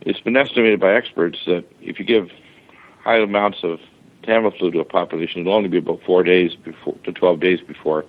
It's been estimated by experts that if you give high amounts of Tamiflu to a population, it'll only be about 4 days to 12 days before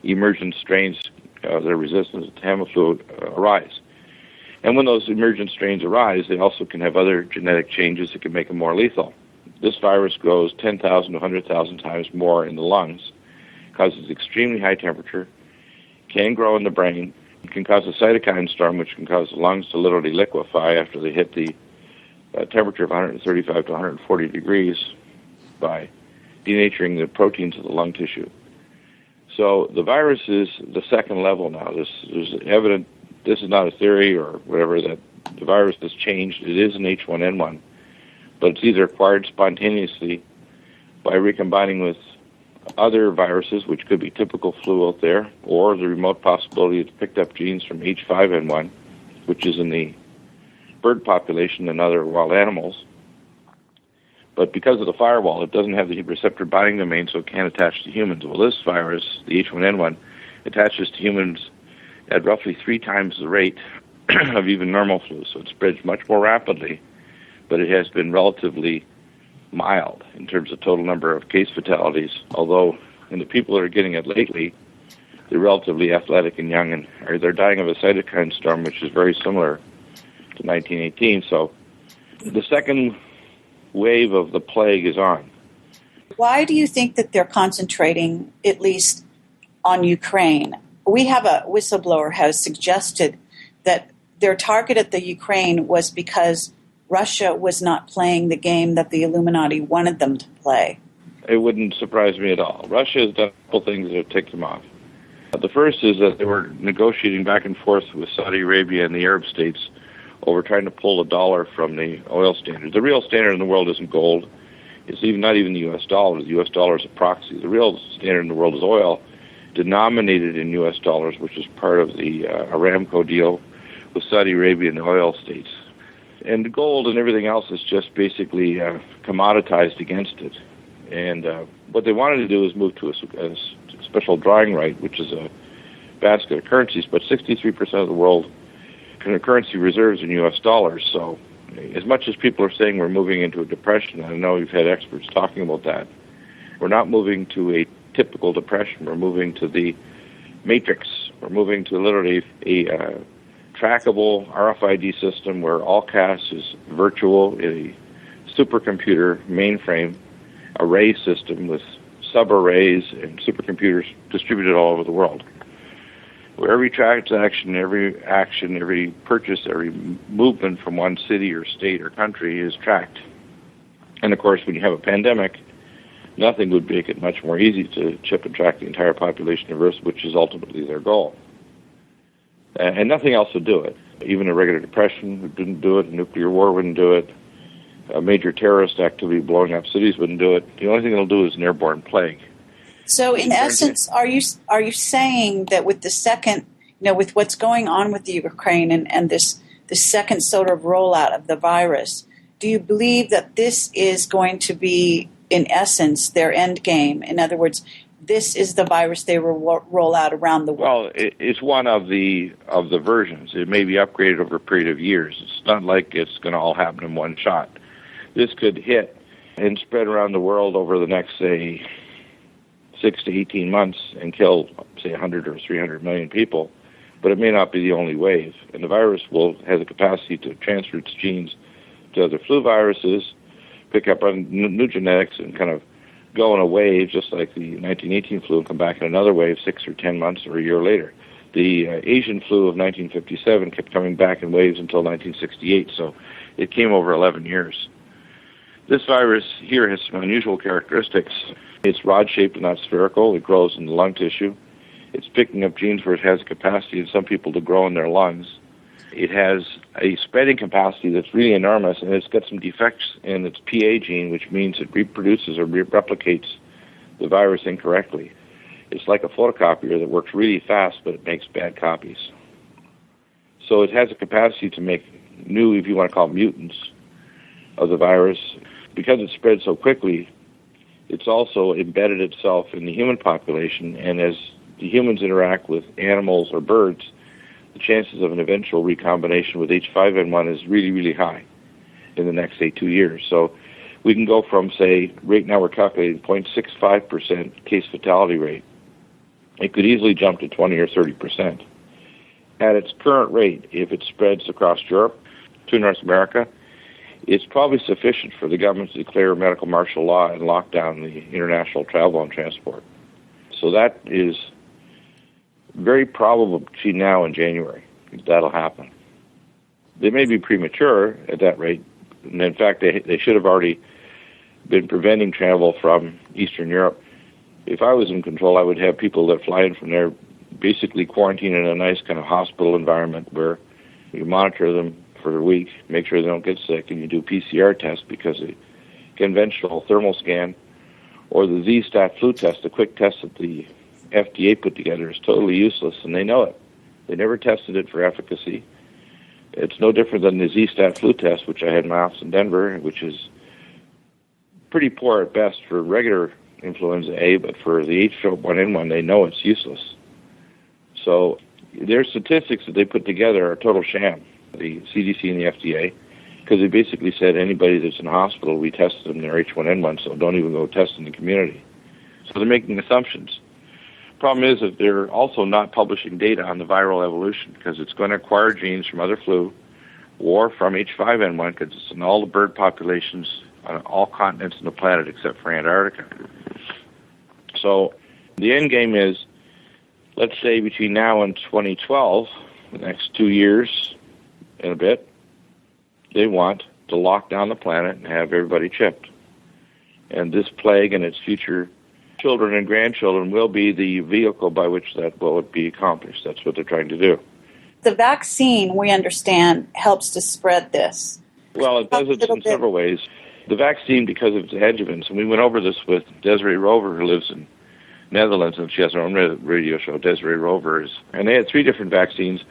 emergent strains that are resistant to Tamiflu arise. And when those emergent strains arise, they also can have other genetic changes that can make them more lethal. This virus grows 10,000 to 100,000 times more in the lungs, causes extremely high temperature, can grow in the brain, can cause a cytokine storm, which can cause the lungs to literally liquefy after they hit the temperature of 135 to 140 degrees by denaturing the proteins of the lung tissue. So the virus is the second level now. There's evident, this is not a theory or whatever, that the virus has changed. It is an H1N1, but it's either acquired spontaneously by recombining with other viruses, which could be typical flu out there, or the remote possibility it's picked up genes from H5N1, which is in the bird population and other wild animals. But because of the firewall, it doesn't have the receptor binding domain, so it can't attach to humans. Well, this virus, the H1N1, attaches to humans at roughly 3 times the rate of even normal flu, so it spreads much more rapidly, but it has been relatively mild in terms of total number of case fatalities, although in the people that are getting it lately, they're relatively athletic and young, and they're dying of a cytokine storm, which is very similar to 1918. So the second wave of the plague is on. Why do you think that they're concentrating, at least on Ukraine? We have a whistleblower who has suggested that their target at the Ukraine was because Russia was not playing the game that the Illuminati wanted them to play. It wouldn't surprise me at all. Russia has done a couple things that have ticked them off. The first is that they were negotiating back and forth with Saudi Arabia and the Arab states over trying to pull the dollar from the oil standard. The real standard in the world isn't gold. It's not even the U.S. dollar. The U.S. dollar is a proxy. The real standard in the world is oil, denominated in U.S. dollars, which is part of the Aramco deal with Saudi Arabia and the oil states. And gold and everything else is just basically commoditized against it. And what they wanted to do is move to a special drawing right, which is a basket of currencies, but 63% of the world currency reserves in U.S. dollars. So as much as people are saying we're moving into a depression, I know you've had experts talking about that, we're not moving to a typical depression. We're moving to the matrix. We're moving to literally a trackable RFID system where all cash is virtual, a supercomputer mainframe array system with sub-arrays and supercomputers distributed all over the world, where every transaction, every action, every purchase, every movement from one city or state or country is tracked. And of course, when you have a pandemic, nothing would make it much more easy to chip and track the entire population of Earth, which is ultimately their goal. And nothing else would do it. Even a regular depression didn't do it. A nuclear war wouldn't do it. A major terrorist activity blowing up cities wouldn't do it. The only thing it'll do is an airborne plague. So, in essence, are you saying that with the second, with what's going on with the Ukraine and this second sort of rollout of the virus, do you believe that this is going to be, in essence, their end game? In other words, this is the virus they will roll out around the world. Well, it's one of the versions. It may be upgraded over a period of years. It's not like it's going to all happen in one shot. This could hit and spread around the world over the next, say, 6 to 18 months and kill, say, 100 or 300 million people. But it may not be the only wave. And the virus has the capacity to transfer its genes to other flu viruses, pick up on new genetics, and kind of go in a wave, just like the 1918 flu, and come back in another wave 6 or 10 months or a year later. The Asian flu of 1957 kept coming back in waves until 1968, so it came over 11 years. This virus here has some unusual characteristics. It's rod-shaped and not spherical. It grows in the lung tissue. It's picking up genes where it has the capacity in some people to grow in their lungs. It has a spreading capacity that's really enormous, and it's got some defects in its PA gene, which means it reproduces or replicates the virus incorrectly. It's like a photocopier that works really fast, but it makes bad copies. So it has a capacity to make new, if you want to call it, mutants of the virus. Because it spreads so quickly, it's also embedded itself in the human population, and as the humans interact with animals or birds, the chances of an eventual recombination with H5N1 is really, really high in the next, say, 2 years. So we can go from, say, right now we're calculating 0.65% case fatality rate. It could easily jump to 20 or 30%. At its current rate, if it spreads across Europe to North America, it's probably sufficient for the government to declare medical martial law and lock down the international travel and transport. So that is very probable between now and January. That'll happen. They may be premature at that rate. And in fact, they should have already been preventing travel from Eastern Europe. If I was in control, I would have people that fly in from there basically quarantine in a nice kind of hospital environment where you monitor them for a week, make sure they don't get sick, and you do PCR tests, because a conventional thermal scan or the Z-Stat flu test, a quick test that the FDA put together, is totally useless, and they know it. They never tested it for efficacy. It's no different than the Z-Stat flu test, which I had in my office in Denver, which is pretty poor at best for regular influenza A, but for the H1N1, they know it's useless. So their statistics that they put together are a total sham, the CDC and the FDA, because they basically said anybody that's in hospital, we tested them, their H1N1, so don't even go test in the community. So they're making assumptions. Problem is that they're also not publishing data on the viral evolution, because it's going to acquire genes from other flu or from H5N1, because it's in all the bird populations on all continents on the planet except for Antarctica. So the end game is, let's say between now and 2012, the next 2 years and a bit, they want to lock down the planet and have everybody chipped. And this plague and its future children and grandchildren will be the vehicle by which that will be accomplished. That's what they're trying to do. The vaccine, we understand, helps to spread this. Well, it does it in several ways. The vaccine, because of its adjuvants, and we went over this with Desiree Rover, who lives in Netherlands, and she has her own radio show, Desiree Rover, and they had 3 different vaccines.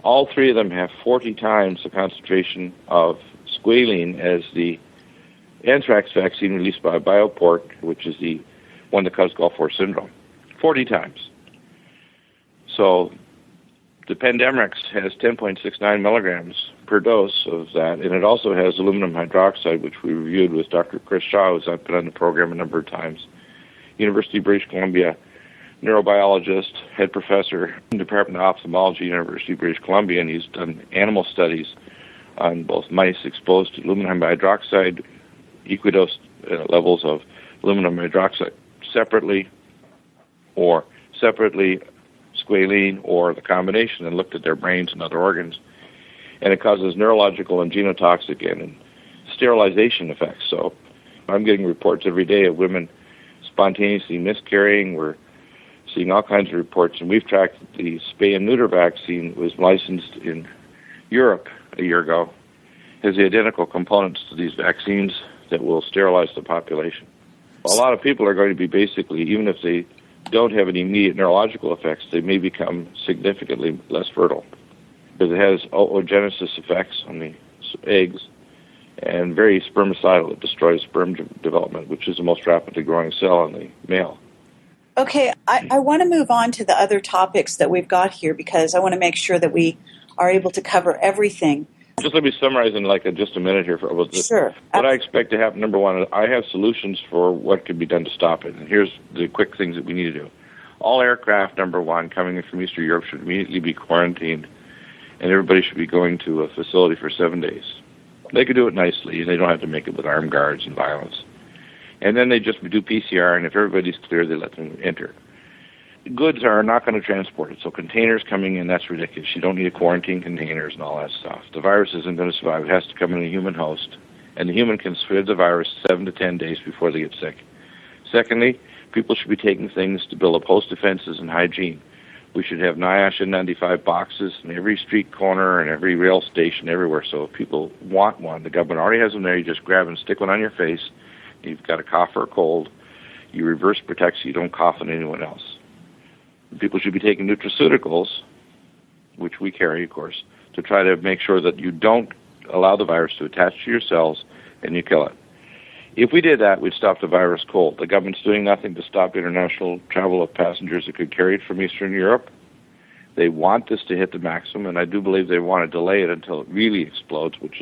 All 3 of them have 40 times the concentration of squalene as the anthrax vaccine released by Bioport, which is the one that causes Gulf War syndrome. 40 times. So the Pandemrix has 10.69 milligrams per dose of that, and it also has aluminum hydroxide, which we reviewed with Dr. Chris Shaw, who's been on the program a number of times. University of British Columbia neurobiologist, head professor in the Department of Ophthalmology, University of British Columbia, and he's done animal studies on both mice exposed to aluminum hydroxide, equidose levels of aluminum hydroxide separately, or separately squalene, or the combination, and looked at their brains and other organs. And it causes neurological and genotoxic and sterilization effects. So I'm getting reports every day of women spontaneously miscarrying. We're seeing all kinds of reports, and we've tracked the spay and neuter vaccine was licensed in Europe a year ago, has the identical components to these vaccines that will sterilize the population. A lot of people are going to be basically, even if they don't have any immediate neurological effects, they may become significantly less fertile, because it has oogenesis effects on the eggs and very spermicidal. It destroys sperm development, which is the most rapidly growing cell in the male. Okay, I want to move on to the other topics that we've got here, because I want to make sure that we are able to cover everything. Just let me summarize in just a minute here about this. Sure. What I expect to happen, number one, I have solutions for what can be done to stop it. And here's the quick things that we need to do. All aircraft, number one, coming in from Eastern Europe should immediately be quarantined, and everybody should be going to a facility for 7 days. They could do it nicely, and they don't have to make it with armed guards and violence. And then they just do PCR, and if everybody's clear, they let them enter. Goods are not going to transport it, so containers coming in, that's ridiculous. You don't need to quarantine containers and all that stuff. The virus isn't going to survive. It has to come in a human host, and the human can spread the virus 7 to 10 days before they get sick. Secondly, people should be taking things to build up host defenses and hygiene. We should have NIOSH N95 boxes in every street corner and every rail station everywhere, so if people want one, the government already has them there. You just grab and stick one on your face. You've got a cough or a cold. You reverse protect so you don't cough on anyone else. People should be taking nutraceuticals, which we carry, of course, to try to make sure that you don't allow the virus to attach to your cells and you kill it. If we did that, we'd stop the virus cold. The government's doing nothing to stop international travel of passengers that could carry it from Eastern Europe. They want this to hit the maximum, and I do believe they want to delay it until it really explodes, which is